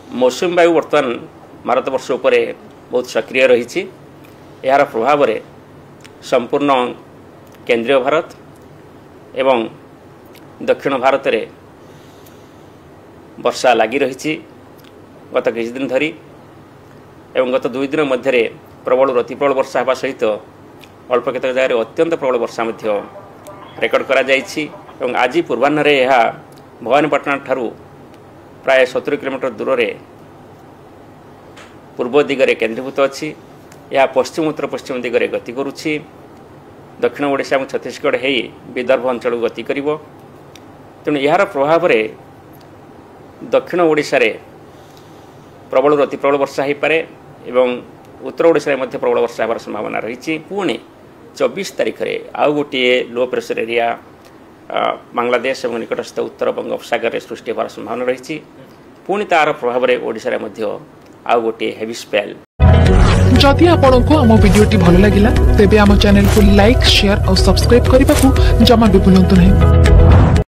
मौसुमी वायु बर्तमान भारतवर्ष उपरे बहुत सक्रिय रही। यार प्रभाव में संपूर्ण केंद्रीय भारत एवं दक्षिण भारत में वर्षा लगी रही गत किछ दिन धरी एवं गत 2 दिन मध्य प्रबल अति प्रबल वर्षा होगा सहित अल्प केतक जगह अत्यंत प्रबल वर्षा रेकर्ड करा जायछि। एवं आज पूर्वाह्न यह भवानीपाटना ठारू प्राय 70 किलोमीटर दूर रे पूर्व दिगरे केन्द्रीभूत अच्छी। यह पश्चिम उत्तर पश्चिम दिगरे गति करुछि। दक्षिण ओडिशा और छत्तीसगढ़ हो विदर्भ अंचल गति करिवो। तेणु यार प्रभाव में दक्षिण ओडिशा रे प्रबल अति प्रबल वर्षा हो पारे एवं उत्तर ओडिशा रे मध्य प्रबल वर्षा होवार संभावना रही। पुणी 24 तारीख में आउ गोटे लो प्रेशर एरिया बांग्लादेश और निकटस्थ उत्तर बंगोपसागर में सृष्टि होवार संभावना रही। पुणी तार प्रभाव में ओडिशा रे मध्य आउ गोटे हेवी स्पेल। जदि आपंक आम भिडी भल लगा तेब आम चैनल को लाइक शेयर और सब्सक्राइब करने को जमा भी भूलु नहीं।